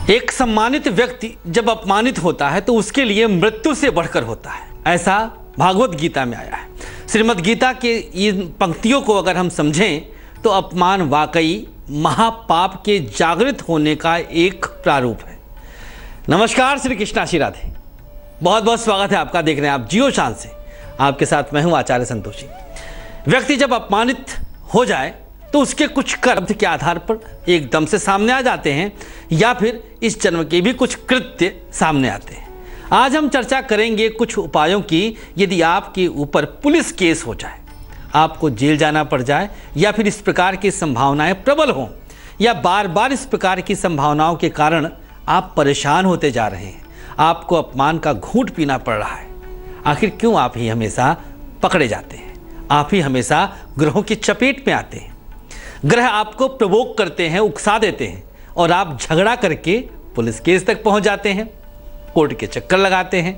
एक सम्मानित व्यक्ति जब अपमानित होता है तो उसके लिए मृत्यु से बढ़कर होता है, ऐसा भागवत गीता में आया है। श्रीमद् गीता के इन पंक्तियों को अगर हम समझें तो अपमान वाकई महापाप के जागृत होने का एक प्रारूप है। नमस्कार, श्री कृष्णा श्री राधे। बहुत बहुत स्वागत है आपका। देख रहे हैं आप जियो शान से। आपके साथ मैं हूं आचार्य संतोषी। व्यक्ति जब अपमानित हो जाए तो उसके कुछ कर्म के आधार पर एकदम से सामने आ जाते हैं या फिर इस जन्म के भी कुछ कृत्य सामने आते हैं। आज हम चर्चा करेंगे कुछ उपायों की। यदि आपके ऊपर पुलिस केस हो जाए, आपको जेल जाना पड़ जाए या फिर इस प्रकार की संभावनाएं प्रबल हों या बार बार इस प्रकार की संभावनाओं के कारण आप परेशान होते जा रहे हैं, आपको अपमान का घूंट पीना पड़ रहा है, आखिर क्यों आप ही हमेशा पकड़े जाते हैं? आप ही हमेशा ग्रहों की चपेट में आते हैं। ग्रह आपको प्रवोक करते हैं, उकसा देते हैं और आप झगड़ा करके पुलिस केस तक पहुंच जाते हैं, कोर्ट के चक्कर लगाते हैं।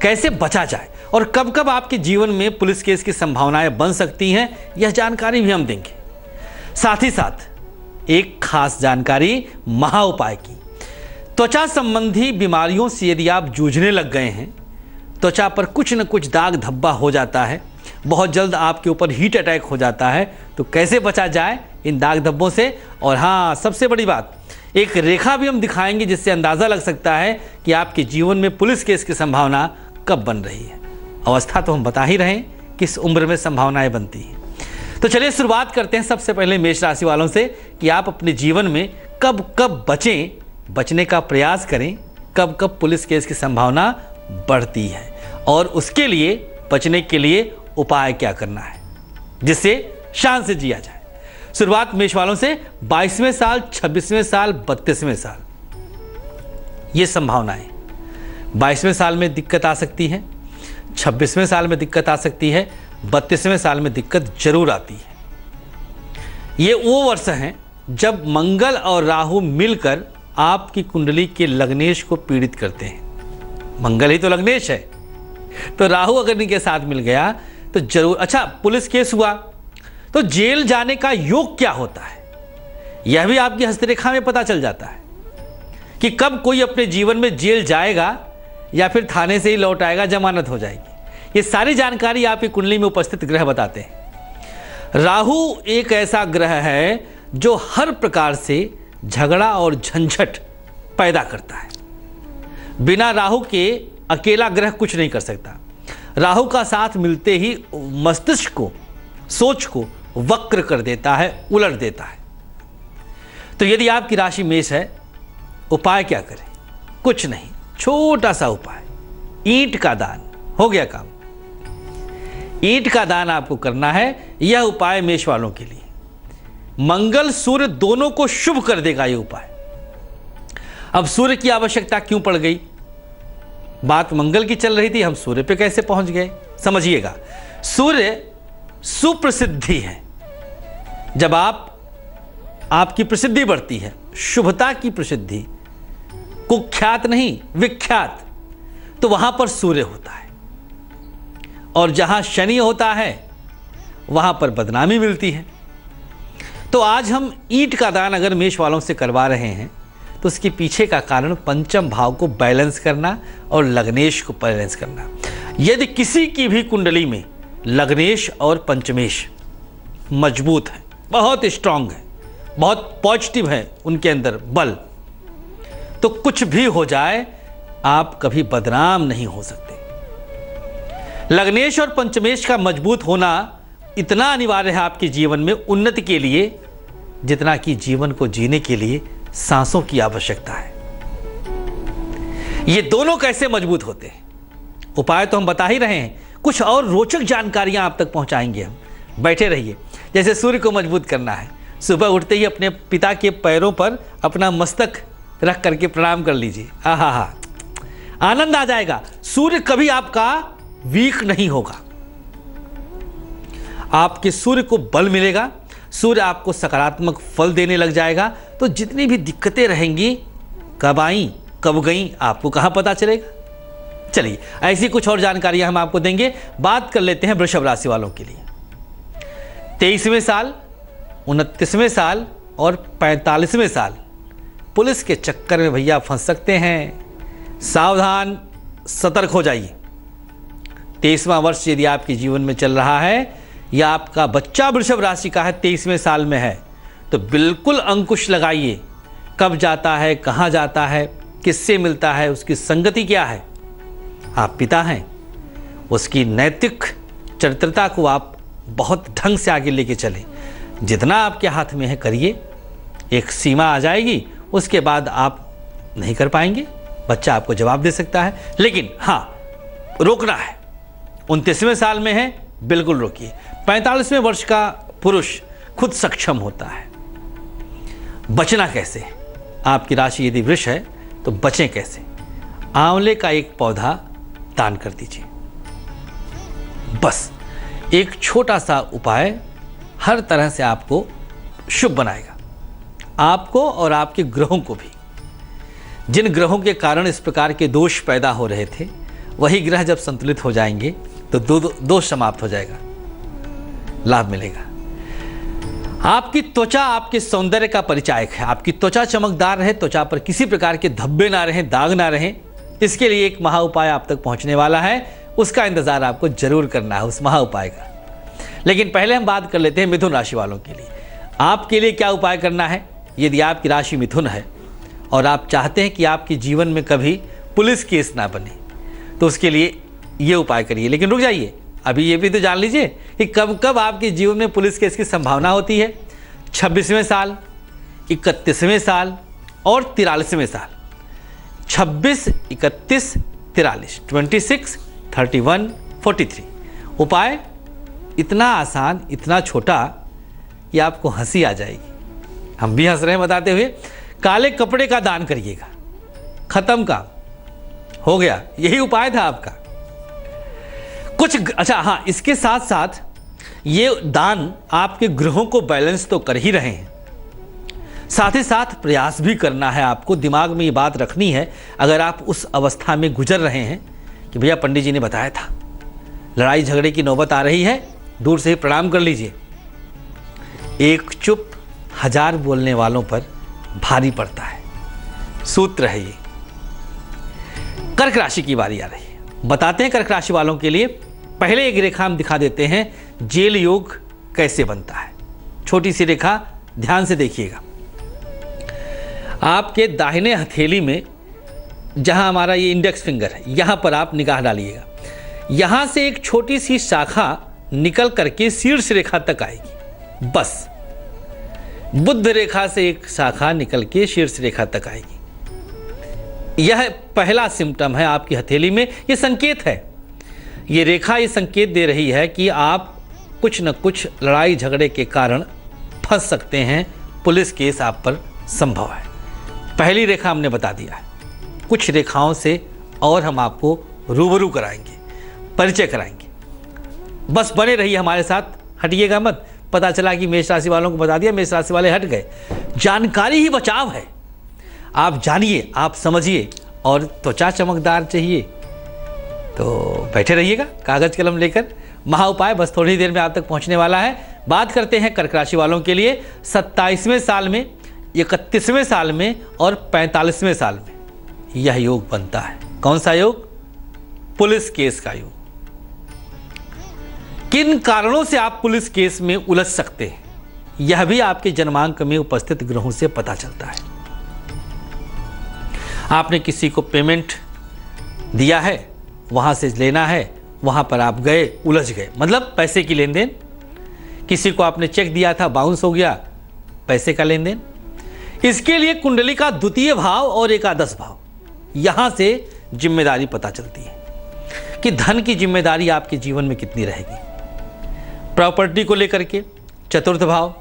कैसे बचा जाए और कब कब आपके जीवन में पुलिस केस की संभावनाएं बन सकती हैं, यह जानकारी भी हम देंगे। साथ ही साथ एक खास जानकारी महा उपाय की। त्वचा संबंधी बीमारियों से यदि आप जूझने लग गए हैं, त्वचा पर कुछ न कुछ दाग धब्बा हो जाता है, बहुत जल्द आपके ऊपर हीट अटैक हो जाता है, तो कैसे बचा जाए इन दाग धब्बों से? और हाँ, सबसे बड़ी बात, एक रेखा भी हम दिखाएंगे जिससे अंदाज़ा लग सकता है कि आपके जीवन में पुलिस केस की संभावना कब बन रही है। अवस्था तो हम बता ही रहे हैं किस उम्र में संभावनाएं बनती हैं। तो चलिए शुरुआत करते हैं सबसे पहले मेष राशि वालों से कि आप अपने जीवन में कब कब बचें, बचने का प्रयास करें, कब कब पुलिस केस की संभावना बढ़ती है और उसके लिए बचने के लिए उपाय क्या करना है जिससे शान से जिया जाए। शुरुआत मेष वालों से 22वें साल, 26वें साल, 32वें साल, ये संभावनाएं। 22वें साल में दिक्कत आ सकती है, 26वें साल में दिक्कत आ सकती है, 32वें साल में दिक्कत जरूर आती है। ये वो वर्ष हैं जब मंगल और राहु मिलकर आपकी कुंडली के लग्नेश को पीड़ित करते हैं। मंगल ही तो लग्नेश है, तो राहु अगर इनके साथ मिल गया तो जरूर। अच्छा, पुलिस केस हुआ तो जेल जाने का योग क्या होता है, यह भी आपकी हस्तरेखा में पता चल जाता है कि कब कोई अपने जीवन में जेल जाएगा या फिर थाने से ही लौट आएगा, जमानत हो जाएगी। ये सारी जानकारी आपकी कुंडली में उपस्थित ग्रह बताते हैं। राहु एक ऐसा ग्रह है जो हर प्रकार से झगड़ा और झंझट पैदा करता है। बिना राहु के अकेला ग्रह कुछ नहीं कर सकता। राहु का साथ मिलते ही मस्तिष्क को, सोच को वक्र कर देता है, उलट देता है। तो यदि आपकी राशि मेष है, उपाय क्या करें? कुछ नहीं, छोटा सा उपाय, ईंट का दान, हो गया काम। ईंट का दान आपको करना है। यह उपाय मेष वालों के लिए मंगल सूर्य दोनों को शुभ कर देगा। यह उपाय। अब सूर्य की आवश्यकता क्यों पड़ गई? बात मंगल की चल रही थी, हम सूर्य पे कैसे पहुंच गए? समझिएगा, सूर्य सुप्रसिद्धि है। जब आपकी प्रसिद्धि बढ़ती है, शुभता की प्रसिद्धि, कुख्यात नहीं विख्यात, तो वहां पर सूर्य होता है। और जहां शनि होता है वहां पर बदनामी मिलती है। तो आज हम ईंट का दान अगर मेष वालों से करवा रहे हैं तो उसके पीछे का कारण पंचम भाव को बैलेंस करना और लग्नेश को बैलेंस करना। यदि किसी की भी कुंडली में लग्नेश और पंचमेश मजबूत है, बहुत स्ट्रांग है, बहुत पॉजिटिव है उनके अंदर बल, तो कुछ भी हो जाए आप कभी बदनाम नहीं हो सकते। लग्नेश और पंचमेश का मजबूत होना इतना अनिवार्य है आपके जीवन में उन्नति के लिए, जितना कि जीवन को जीने के लिए सांसों की आवश्यकता है। ये दोनों कैसे मजबूत होते हैं, उपाय तो हम बता ही रहे हैं, कुछ और रोचक जानकारियां आप तक पहुंचाएंगे हम। बैठे रहिए। जैसे सूर्य को मजबूत करना है, सुबह उठते ही अपने पिता के पैरों पर अपना मस्तक रख करके प्रणाम कर लीजिए। हा, आनंद आ जाएगा। सूर्य कभी आपका वीक नहीं होगा, आपके सूर्य को बल मिलेगा, सूर्य आपको सकारात्मक फल देने लग जाएगा। तो जितनी भी दिक्कतें रहेंगी, कब आई कब गई, आपको कहां पता चलेगा? चलिए, ऐसी कुछ और जानकारियां हम आपको देंगे। बात कर लेते हैं वृषभ राशि वालों के लिए। 23वें साल, 29वें साल और 45वें साल, पुलिस के चक्कर में भैया फंस सकते हैं। सावधान, सतर्क हो जाइए। 23वां वर्ष यदि आपके जीवन में चल रहा है या आपका बच्चा वृषभ राशि का है, 23वें साल में है, तो बिल्कुल अंकुश लगाइए। कब जाता है, कहाँ जाता है, किससे मिलता है, उसकी संगति क्या है। आप पिता हैं, उसकी नैतिक चरित्रता को आप बहुत ढंग से आगे लेके चलें। जितना आपके हाथ में है करिए, एक सीमा आ जाएगी, उसके बाद आप नहीं कर पाएंगे, बच्चा आपको जवाब दे सकता है। लेकिन हाँ, रोकना है। 29वें साल में है, बिल्कुल रोकिए। 45वें वर्ष का पुरुष खुद सक्षम होता है। बचना कैसे? आपकी राशि यदि वृष है तो बचें कैसे? आंवले का एक पौधा दान कर दीजिए। बस एक छोटा सा उपाय हर तरह से आपको शुभ बनाएगा, आपको और आपके ग्रहों को भी। जिन ग्रहों के कारण इस प्रकार के दोष पैदा हो रहे थे, वही ग्रह जब संतुलित हो जाएंगे तो दोष समाप्त हो जाएगा, लाभ मिलेगा। आपकी त्वचा आपके सौंदर्य का परिचायक है। आपकी त्वचा चमकदार रहे, त्वचा पर किसी प्रकार के धब्बे ना रहें, दाग ना रहें, इसके लिए एक महा उपाय आप तक पहुंचने वाला है। उसका इंतजार आपको जरूर करना है, उस महा उपाय का। लेकिन पहले हम बात कर लेते हैं मिथुन राशि वालों के लिए। आपके लिए क्या उपाय करना है? यदि आपकी राशि मिथुन है और आप चाहते हैं कि आपके जीवन में कभी पुलिस केस ना बने, तो उसके लिए ये उपाय करिए। लेकिन रुक जाइए, अभी ये भी तो जान लीजिए कि कब कब आपके जीवन में पुलिस केस की संभावना होती है। 26वें साल, 31वें साल और 43वें साल। 26, 31, 43, 26, 31, 43। उपाय इतना आसान, इतना छोटा कि आपको हंसी आ जाएगी। हम भी हंस रहे हैं बताते हुए। काले कपड़े का दान करिएगा, खत्म काम, हो गया। यही उपाय था आपका। कुछ अच्छा, हाँ, इसके साथ साथ ये दान आपके ग्रहों को बैलेंस तो कर ही रहे हैं, साथ ही साथ प्रयास भी करना है आपको। दिमाग में ये बात रखनी है, अगर आप उस अवस्था में गुजर रहे हैं कि भैया पंडित जी ने बताया था लड़ाई झगड़े की नौबत आ रही है, दूर से ही प्रणाम कर लीजिए। एक चुप 1000 बोलने वालों पर भारी पड़ता है, सूत्र है ये। कर्क राशि की बारी आ रही है, बताते हैं कर्क राशि वालों के लिए। पहले एक रेखा हम दिखा देते हैं, जेल योग कैसे बनता है। छोटी सी रेखा, ध्यान से देखिएगा। आपके दाहिने हथेली में जहां हमारा ये इंडेक्स फिंगर है, यहां पर आप निगाह डालिएगा। यहां से एक छोटी सी शाखा निकल करके शीर्ष रेखा तक आएगी। बस बुध रेखा से एक शाखा निकल के शीर्ष रेखा तक आएगी। यह पहला सिम्टम है आपकी हथेली में। यह संकेत है, ये रेखा ये संकेत दे रही है कि आप कुछ न कुछ लड़ाई झगड़े के कारण फंस सकते हैं, पुलिस केस आप पर संभव है। पहली रेखा हमने बता दिया है। कुछ रेखाओं से और हम आपको रूबरू कराएंगे, परिचय कराएंगे। बस बने रहिए हमारे साथ, हटिएगा मत। पता चला कि मेष राशि वालों को बता दिया, मेष राशि वाले हट गए। जानकारी ही बचाव है। आप जानिए, आप समझिए, और त्वचा चमकदार चाहिए तो बैठे रहिएगा कागज कलम लेकर। महा उपाय बस थोड़ी देर में आप तक पहुंचने वाला है। बात करते हैं कर्क राशि वालों के लिए। 27वें साल में, 31वें साल में और 45वें साल में यह योग बनता है। कौन सा योग? पुलिस केस का योग। किन कारणों से आप पुलिस केस में उलझ सकते हैं, यह भी आपके जन्मांक में उपस्थित ग्रहों से पता चलता है। आपने किसी को पेमेंट दिया है, वहां से लेना है, वहां पर आप गए, उलझ गए, मतलब पैसे की लेन देन। किसी को आपने चेक दिया था, बाउंस हो गया, पैसे का लेन देन। इसके लिए कुंडली का द्वितीय भाव और एकादश भाव, यहां से जिम्मेदारी पता चलती है कि धन की जिम्मेदारी आपके जीवन में कितनी रहेगी। प्रॉपर्टी को लेकर के चतुर्थ भाव,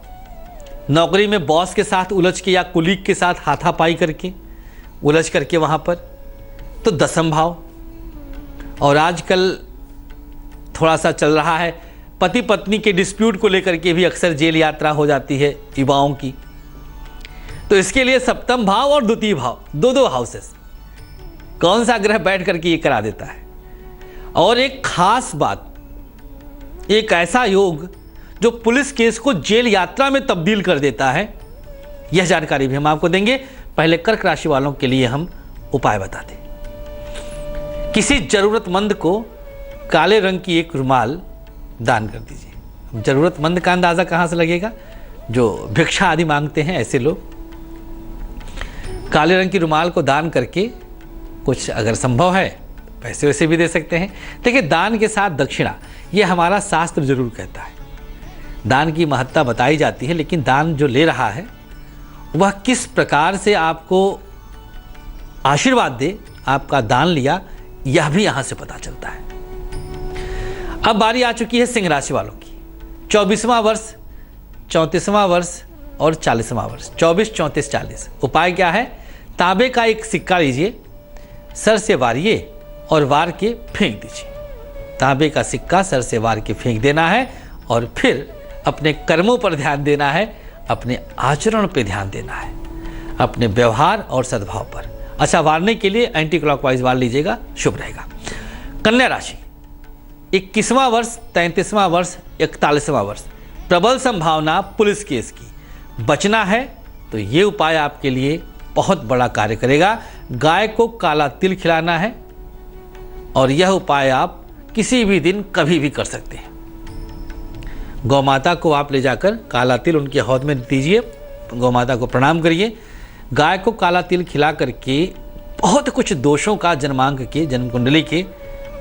नौकरी में बॉस के साथ उलझ के या कुलीग के साथ हाथापाई करके उलझ करके वहां पर तो दसम भाव। और आजकल थोड़ा सा चल रहा है, पति पत्नी के डिस्प्यूट को लेकर के भी अक्सर जेल यात्रा हो जाती है युवाओं की, तो इसके लिए सप्तम भाव और द्वितीय भाव, दो हाउसेस, कौन सा ग्रह बैठ करके ये करा देता है। और एक खास बात, एक ऐसा योग जो पुलिस केस को जेल यात्रा में तब्दील कर देता है, यह जानकारी भी हम आपको देंगे। पहले कर्क राशि वालों के लिए हम उपाय बताते। किसी जरूरतमंद को काले रंग की एक रुमाल दान कर दीजिए। जरूरतमंद का अंदाजा कहाँ से लगेगा? जो भिक्षा आदि मांगते हैं ऐसे लोग। काले रंग की रुमाल को दान करके कुछ अगर संभव है पैसे वैसे भी दे सकते हैं। देखिए, दान के साथ दक्षिणा, ये हमारा शास्त्र जरूर कहता है। दान की महत्ता बताई जाती है, लेकिन दान जो ले रहा है वह किस प्रकार से आपको आशीर्वाद दे, आपका दान लिया, यह भी यहां से पता चलता है। अब बारी आ चुकी है सिंह राशि वालों की। 24वां वर्ष, 34वां वर्ष और 40वां वर्ष। 24, 34, 40। उपाय क्या है? तांबे का एक सिक्का लीजिए, सर से वारिए और वार के फेंक दीजिए। तांबे का सिक्का सर से वार के फेंक देना है और फिर अपने कर्मों पर ध्यान देना है, अपने आचरण पर ध्यान देना है, अपने व्यवहार और सद्भाव पर। अच्छा, वारने के लिए एंटी क्लॉकवाइज वार लीजिएगा, शुभ रहेगा। कन्या राशि, 21वां वर्ष, 33वां वर्ष, 41वां वर्ष। प्रबल संभावना पुलिस केस की। बचना है तो ये उपाय आपके लिए बहुत बड़ा कार्य करेगा। गाय को काला तिल खिलाना है और यह उपाय आप किसी भी दिन कभी भी कर सकते हैं। गौ माता को आप ले जाकर काला तिल उनके हौद में दीजिए, गौ माता को प्रणाम करिए। गाय को काला तिल खिला करके बहुत कुछ दोषों का जन्मांक के, जन्म कुंडली के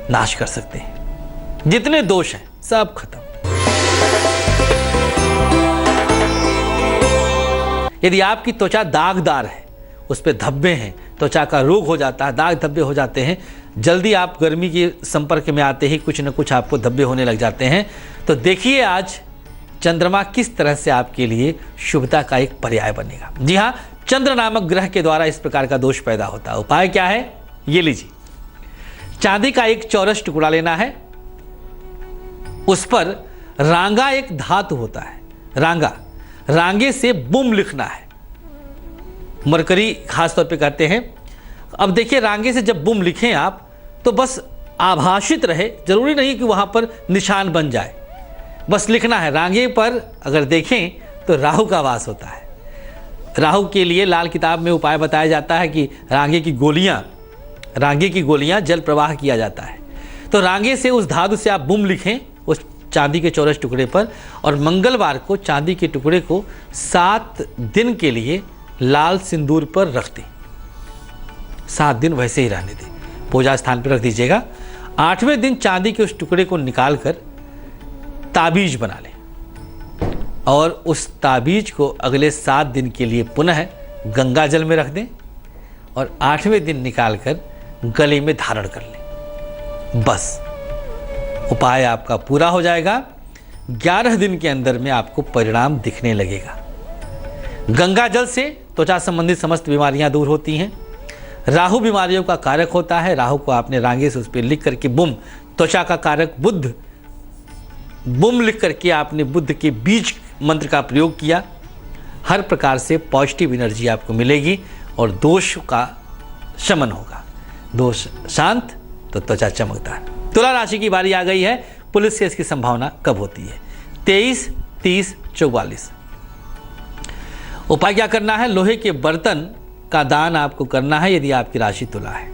नाश कर सकते हैं। जितने दोष हैं सब खत्म। यदि आपकी त्वचा दागदार है, उस पर धब्बे हैं, त्वचा का रोग हो जाता है, दाग धब्बे हो जाते हैं, जल्दी आप गर्मी के संपर्क में आते ही कुछ न कुछ आपको धब्बे होने लग जाते हैं, तो देखिए आज चंद्रमा किस तरह से आपके लिए शुभता का एक पर्याय बनेगा। जी हाँ, चंद्र नामक ग्रह के द्वारा इस प्रकार का दोष पैदा होता है। उपाय क्या है? ये लीजिए, चांदी का एक चौरस टुकड़ा लेना है, उस पर रांगा एक धातु होता है, रांगा, रांगे से बुम लिखना है। मरकरी खासतौर पे कहते हैं। अब देखिए, रांगे से जब बुम लिखें आप तो बस आभाषित रहे, जरूरी नहीं कि वहां पर निशान बन जाए, बस लिखना है। रांगे पर अगर देखें तो राहु का वास होता है। राहु के लिए लाल किताब में उपाय बताया जाता है कि रांगे की गोलियां जल प्रवाह किया जाता है। तो रांगे से उस धातु से आप बुम लिखें उस चांदी के चौरस टुकड़े पर, और मंगलवार को चांदी के टुकड़े को 7 दिन के लिए लाल सिंदूर पर रख दें। 7 दिन वैसे ही रहने दें, पूजा स्थान पर रख दीजिएगा। 8वें दिन चांदी के उस टुकड़े को निकाल कर ताबीज बना लें और उस ताबीज को अगले 7 दिन के लिए पुनः गंगा जल में रख दें और 8वें दिन निकाल कर गले में धारण कर लें। बस उपाय आपका पूरा हो जाएगा। 11 दिन के अंदर में आपको परिणाम दिखने लगेगा। गंगा जल से त्वचा संबंधित समस्त बीमारियां दूर होती हैं। राहु बीमारियों का कारक होता है। राहु को आपने रांगे से उस पर लिख करके बुम, त्वचा का कारक बुध, बुम लिख करके आपने बुध के बीज मंत्र का प्रयोग किया। हर प्रकार से पॉजिटिव एनर्जी आपको मिलेगी और दोष का शमन होगा। दोष शांत तो त्वचा चमकदार। तुला राशि की बारी आ गई है। पुलिस केस की संभावना कब होती है? 23, 30, 44। उपाय क्या करना है? लोहे के बर्तन का दान आपको करना है यदि आपकी राशि तुला है।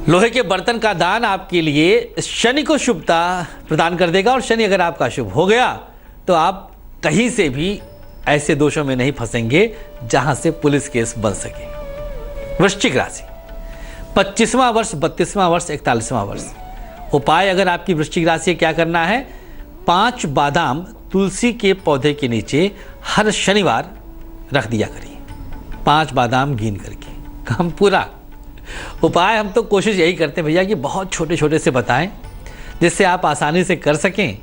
लोहे के बर्तन का दान आपके लिए शनि को शुभता प्रदान कर देगा और शनि अगर आपका शुभ हो गया तो आप कहीं से भी ऐसे दोषों में नहीं फंसेंगे जहां से पुलिस केस बन सके। वृश्चिक राशि, 25वां वर्ष, 32वां वर्ष, 41वां वर्ष। उपाय अगर आपकी वृश्चिक राशि है, क्या करना है? 5 बादाम तुलसी के पौधे के नीचे हर शनिवार रख दिया करिए। 5 बादाम गिन करके, काम पूरा। उपाय हम तो कोशिश यही करते हैं भैया कि बहुत छोटे छोटे से बताएं जिससे आप आसानी से कर सकें,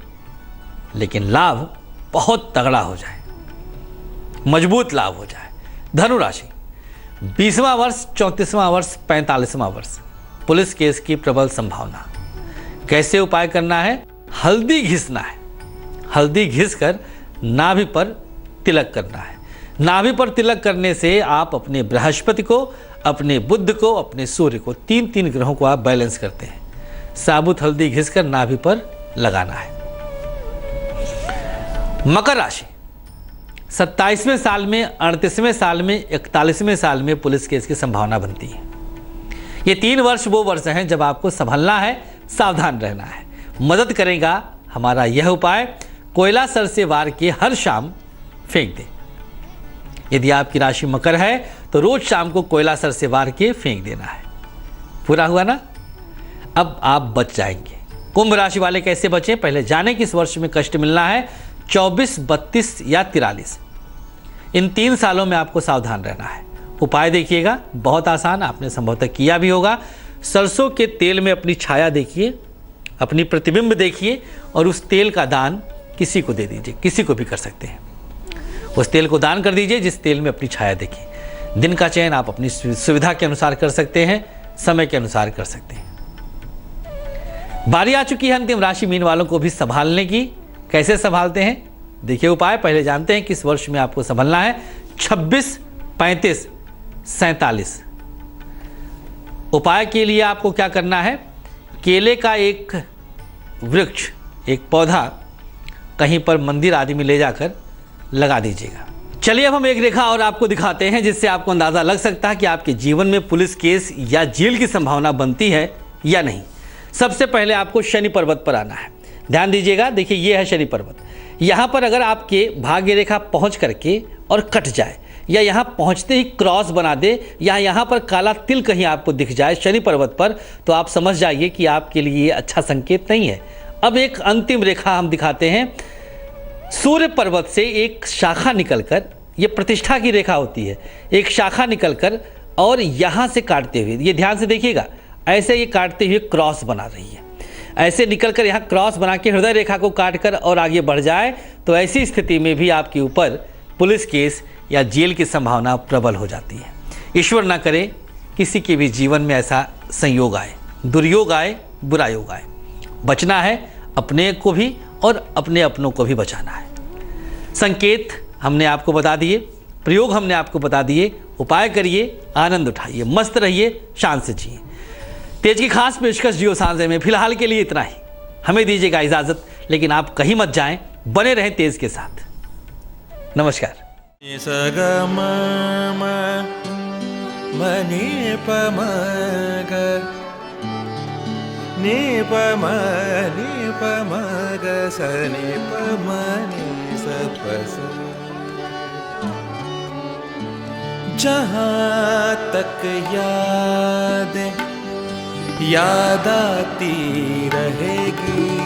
लेकिन लाभ बहुत तगड़ा हो जाए, मजबूत लाभ हो जाए। धनु राशि, 20वां वर्ष, 34वां वर्ष, 45वां वर्ष। पुलिस केस की प्रबल संभावना। कैसे उपाय करना है? हल्दी घिसना है। हल्दी घिस कर नाभि पर तिलक करना है। नाभि पर तिलक करने से आप अपने बृहस्पति को, अपने बुध को, अपने सूर्य को, 3 ग्रहों को आप बैलेंस करते हैं। साबुत हल्दी घिसकर नाभि पर लगाना है। मकर राशि, 27वें साल में, 38वें साल में, 41वें साल में पुलिस केस की संभावना बनती है। ये 3 वर्ष वो वर्ष हैं जब आपको संभलना है, सावधान रहना है। मदद करेगा हमारा यह उपाय, कोयला सर से वार के हर शाम फेंक दें। यदि आपकी राशि मकर है तो रोज शाम को कोयला सर से वार के फेंक देना है। पूरा हुआ ना? अब आप बच जाएंगे। कुंभ राशि वाले कैसे बचें, पहले जानें कि इस वर्ष में कष्ट मिलना है 24, 32 या 43। इन 3 सालों में आपको सावधान रहना है। उपाय देखिएगा, बहुत आसान, आपने संभवतः किया भी होगा। सरसों के तेल में अपनी छाया देखिए, अपनी प्रतिबिंब देखिए और उस तेल का दान किसी को दे दीजिए। किसी को भी कर सकते हैं। उस तेल को दान कर दीजिए जिस तेल में अपनी छाया देखिए। दिन का चयन आप अपनी सुविधा के अनुसार कर सकते हैं, समय के अनुसार कर सकते हैं। बारी आ चुकी है अंतिम राशि मीन वालों को भी संभालने की। कैसे संभालते हैं देखिए उपाय। पहले जानते हैं कि इस वर्ष में आपको संभलना है 26, 35, 47। उपाय के लिए आपको क्या करना है, केले का एक वृक्ष, एक पौधा कहीं पर मंदिर आदि में ले जाकर लगा दीजिएगा। चलिए अब हम एक रेखा और आपको दिखाते हैं जिससे आपको अंदाजा लग सकता है कि आपके जीवन में पुलिस केस या जेल की संभावना बनती है या नहीं। सबसे पहले आपको शनि पर्वत पर आना है। ध्यान दीजिएगा, देखिए ये है शनि पर्वत। यहाँ पर अगर आपके भाग्य रेखा पहुँच करके और कट जाए या यहाँ पहुँचते ही क्रॉस बना दे या यहाँ पर काला तिल कहीं आपको दिख जाए शनि पर्वत पर, तो आप समझ जाइए कि आपके लिए ये अच्छा संकेत नहीं है। अब एक अंतिम रेखा हम दिखाते हैं। सूर्य पर्वत से एक शाखा निकलकर, ये प्रतिष्ठा की रेखा होती है, एक शाखा निकलकर और यहाँ से काटते हुए, ये ध्यान से देखिएगा, ऐसे ये काटते हुए क्रॉस बना रही है। ऐसे निकलकर यहाँ क्रॉस बना के हृदय रेखा को काटकर और आगे बढ़ जाए तो ऐसी स्थिति में भी आपके ऊपर पुलिस केस या जेल की संभावना प्रबल हो जाती है। ईश्वर ना करे किसी के भी जीवन में ऐसा संयोग आए, दुर्योग आए, बुरा योग आए। बचना है, अपने को भी और अपने अपनों को भी बचाना है। संकेत हमने आपको बता दिए, प्रयोग हमने आपको बता दिए। उपाय करिए, आनंद उठाइए, मस्त रहिए, शान से जिए। तेज की खास पेशकश जियो सांझे में फिलहाल के लिए इतना ही। हमें दीजिएगा इजाजत, लेकिन आप कहीं मत जाएं, बने रहें तेज के साथ। नमस्कार। जहाँ तक याद आती रहेगी।